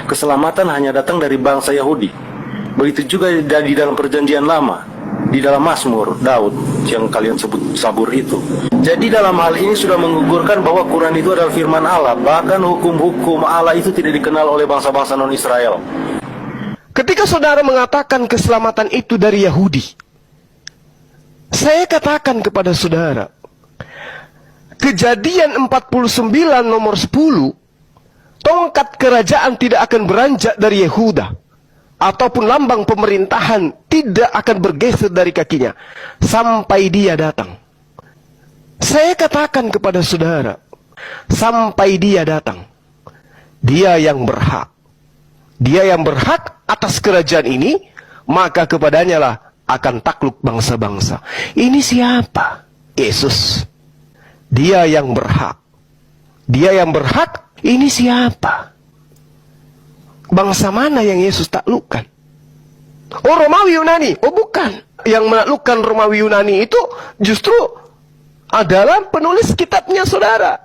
Keselamatan hanya datang dari bangsa Yahudi. Begitu juga di dalam perjanjian lama, di dalam Mazmur Daud yang kalian sebut Zabur itu. Jadi dalam hal ini sudah menggugurkan bahwa Quran itu adalah firman Allah. Bahkan hukum-hukum Allah itu tidak dikenal oleh bangsa-bangsa non-Israel. Ketika saudara mengatakan keselamatan itu dari Yahudi, saya katakan kepada saudara, Kejadian 49 nomor 10, tongkat kerajaan tidak akan beranjak dari Yehuda, ataupun lambang pemerintahan tidak akan bergeser dari kakinya, sampai dia datang. Saya katakan kepada saudara, sampai dia datang. Dia yang berhak. Dia yang berhak atas kerajaan ini, maka kepadanya lah akan takluk bangsa-bangsa. Ini siapa? Yesus. Dia yang berhak. Dia yang berhak, ini siapa? Bangsa mana yang Yesus taklukkan? Oh, Romawi Yunani. Oh, bukan. Yang menaklukkan Romawi Yunani itu justru adalah penulis kitabnya saudara.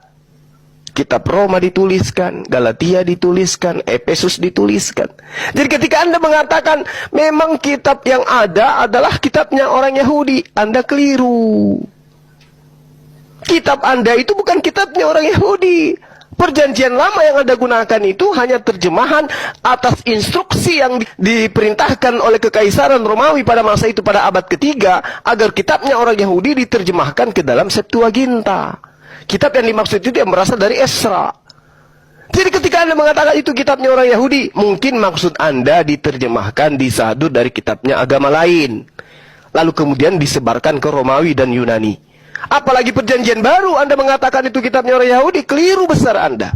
Kitab Roma dituliskan, Galatia dituliskan, Efesus dituliskan. Jadi ketika Anda mengatakan memang kitab yang ada adalah kitabnya orang Yahudi, Anda keliru. Kitab Anda itu bukan kitabnya orang Yahudi. Perjanjian lama yang Anda gunakan itu hanya terjemahan atas instruksi yang diperintahkan oleh Kekaisaran Romawi pada masa itu, pada abad ketiga, agar kitabnya orang Yahudi diterjemahkan ke dalam Septuaginta. Kitab yang dimaksud itu yang berasal dari Esra. Jadi ketika Anda mengatakan itu kitabnya orang Yahudi, mungkin maksud Anda diterjemahkan, disadur dari kitabnya agama lain, lalu kemudian disebarkan ke Romawi dan Yunani. Apalagi perjanjian baru Anda mengatakan itu kitabnya orang Yahudi, keliru besar Anda.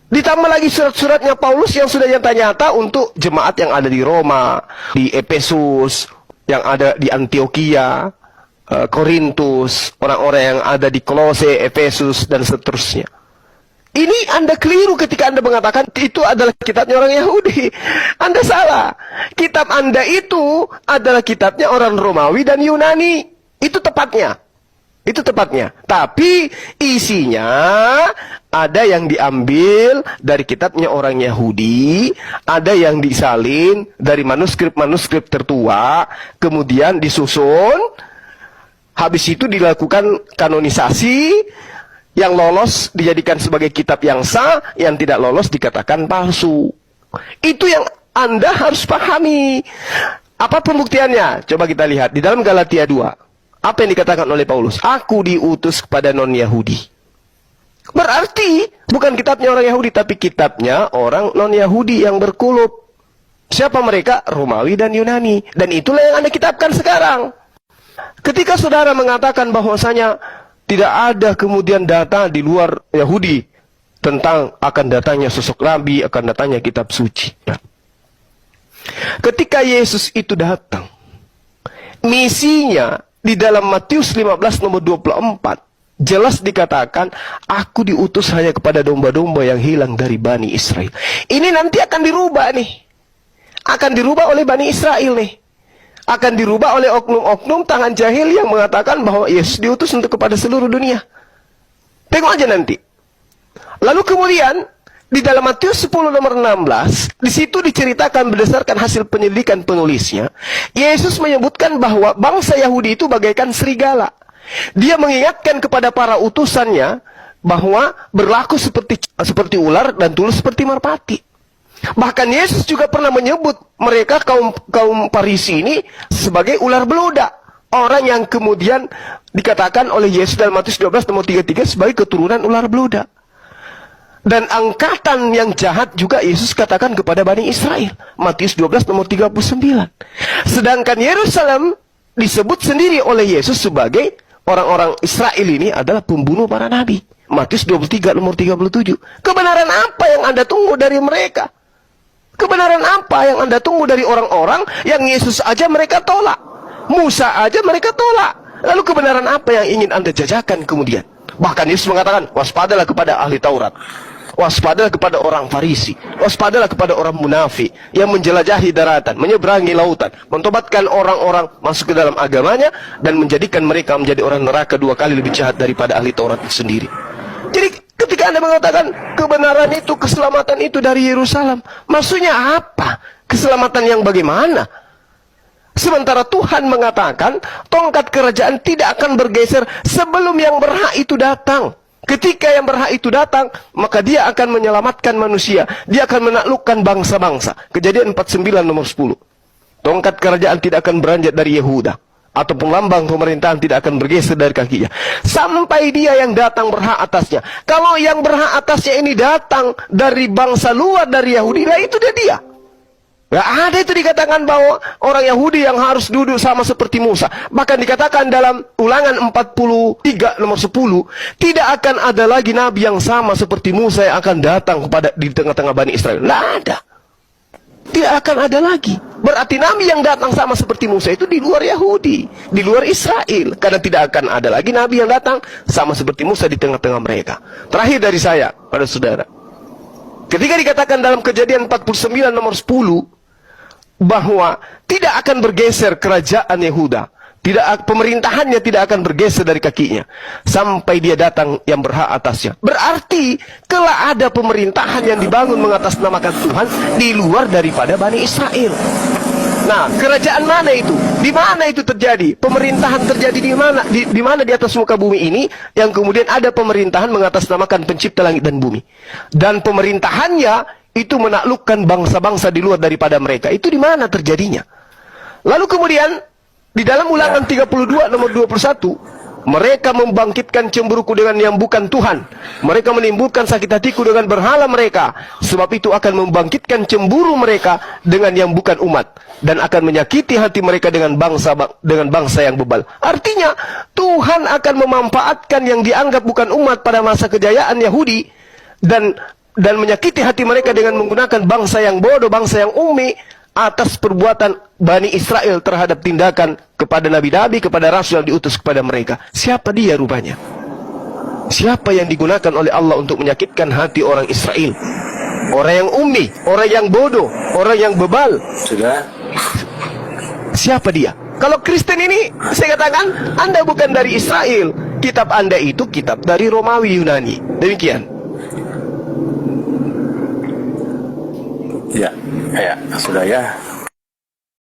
Ditambah lagi surat-suratnya Paulus yang sudah nyata-nyata untuk jemaat yang ada di Roma, di Efesus, yang ada di Antioquia, Korintus, orang-orang yang ada di Kolose, Efesus, dan seterusnya. Ini Anda keliru ketika Anda mengatakan itu adalah kitabnya orang Yahudi. Anda salah. Kitab Anda itu adalah kitabnya orang Romawi dan Yunani. Itu tepatnya. Itu tepatnya. Tapi isinya ada yang diambil dari kitabnya orang Yahudi, ada yang disalin dari manuskrip-manuskrip tertua, kemudian disusun, habis itu dilakukan kanonisasi, yang lolos dijadikan sebagai kitab yang sah, yang tidak lolos dikatakan palsu. Itu yang Anda harus pahami. Apa pembuktiannya? Coba kita lihat di dalam Galatia 2. Apa yang dikatakan oleh Paulus? Aku diutus kepada non-Yahudi. Berarti bukan kitabnya orang Yahudi, tapi kitabnya orang non-Yahudi yang berkulub. Siapa mereka? Romawi dan Yunani. Dan itulah yang Anda kitabkan sekarang. Ketika saudara mengatakan bahwasanya tidak ada kemudian data di luar Yahudi tentang akan datangnya sosok Nabi, akan datangnya kitab suci. Ketika Yesus itu datang, misinya di dalam Matius 15 nomor 24 jelas dikatakan, aku diutus hanya kepada domba-domba yang hilang dari Bani Israel. Ini nanti akan dirubah nih. Akan dirubah oleh Bani Israel nih. Akan dirubah oleh oknum-oknum tangan jahil yang mengatakan bahwa Yesus diutus untuk kepada seluruh dunia. Tengok aja nanti. Lalu kemudian di dalam Matius 10 nomor 16, di situ diceritakan berdasarkan hasil penyelidikan penulisnya, Yesus menyebutkan bahwa bangsa Yahudi itu bagaikan serigala. Dia mengingatkan kepada para utusannya bahwa berlaku seperti ular dan tulus seperti merpati. Bahkan Yesus juga pernah menyebut mereka kaum Farisi ini sebagai ular beludak. Orang yang kemudian dikatakan oleh Yesus dalam Matius 12 nomor 33 sebagai keturunan ular beludak. Dan angkatan yang jahat juga Yesus katakan kepada Bani Israel. Matius 12 nomor 39. Sedangkan Yerusalem disebut sendiri oleh Yesus sebagai orang-orang Israel ini adalah pembunuh para nabi. Matius 23 nomor 37. Kebenaran apa yang Anda tunggu dari mereka? Kebenaran apa yang Anda tunggu dari orang-orang yang Yesus aja mereka tolak? Musa aja mereka tolak. Lalu kebenaran apa yang ingin Anda jajakan kemudian? Bahkan Yesus mengatakan, waspadalah kepada ahli Taurat. Waspadalah kepada orang Farisi. Waspadalah kepada orang munafik yang menjelajahi daratan, menyeberangi lautan, mentobatkan orang-orang masuk ke dalam agamanya dan menjadikan mereka menjadi orang neraka 2 kali lebih jahat daripada ahli Taurat itu sendiri. Jadi Ketika Anda mengatakan kebenaran itu, keselamatan itu dari Yerusalem, maksudnya apa? Keselamatan yang bagaimana? Sementara Tuhan mengatakan tongkat kerajaan tidak akan bergeser sebelum yang berhak itu datang. Ketika yang berhak itu datang, maka dia akan menyelamatkan manusia. Dia akan menaklukkan bangsa-bangsa. Kejadian 49 nomor 10. Tongkat kerajaan tidak akan beranjak dari Yehuda, ataupun lambang pemerintahan tidak akan bergeser dari kakinya, sampai dia yang datang berhak atasnya. Kalau yang berhak atasnya ini datang dari bangsa luar dari Yahudi, lah itu dia. Gak ada itu dikatakan bahwa orang Yahudi yang harus duduk sama seperti Musa. Bahkan dikatakan dalam Ulangan 43 nomor 10, tidak akan ada lagi nabi yang sama seperti Musa yang akan datang kepada di tengah-tengah Bani Israel. Tidak ada. Tidak akan ada lagi. Berarti nabi yang datang sama seperti Musa itu di luar Yahudi, di luar Israel. Karena tidak akan ada lagi nabi yang datang sama seperti Musa di tengah-tengah mereka. Terakhir dari saya, pada saudara, ketika dikatakan dalam Kejadian 49 nomor 10, bahwa tidak akan bergeser kerajaan Yehuda, pemerintahannya tidak akan bergeser dari kakinya sampai dia datang yang berhak atasnya. Berarti kelak ada pemerintahan yang dibangun mengatasnamakan Tuhan di luar daripada Bani Israel. Nah, kerajaan mana itu? Di mana itu terjadi? Pemerintahan terjadi di mana? Di mana di atas muka bumi ini yang kemudian ada pemerintahan mengatasnamakan pencipta langit dan bumi, dan pemerintahannya itu menaklukkan bangsa-bangsa di luar daripada mereka. Itu di mana terjadinya? Lalu kemudian di dalam Ulangan 32 nomor 21, mereka membangkitkan cemburuku dengan yang bukan Tuhan. Mereka menimbulkan sakit hatiku dengan berhala mereka. Sebab itu akan membangkitkan cemburu mereka dengan yang bukan umat, dan akan menyakiti hati mereka dengan bangsa yang bebal. Artinya Tuhan akan memanfaatkan yang dianggap bukan umat pada masa kejayaan Yahudi, dan menyakiti hati mereka dengan menggunakan bangsa yang bodoh, bangsa yang umi, atas perbuatan Bani Israel terhadap tindakan kepada nabi-nabi, kepada rasul yang diutus kepada mereka. Siapa dia rupanya? Siapa yang digunakan oleh Allah untuk menyakitkan hati orang Israel? Orang yang umi, orang yang bodoh, orang yang bebal. Sudah. Siapa dia? Kalau Kristen ini, saya katakan, Anda bukan dari Israel. Kitab Anda itu kitab dari Romawi Yunani. Demikian. Ya, sudah ya.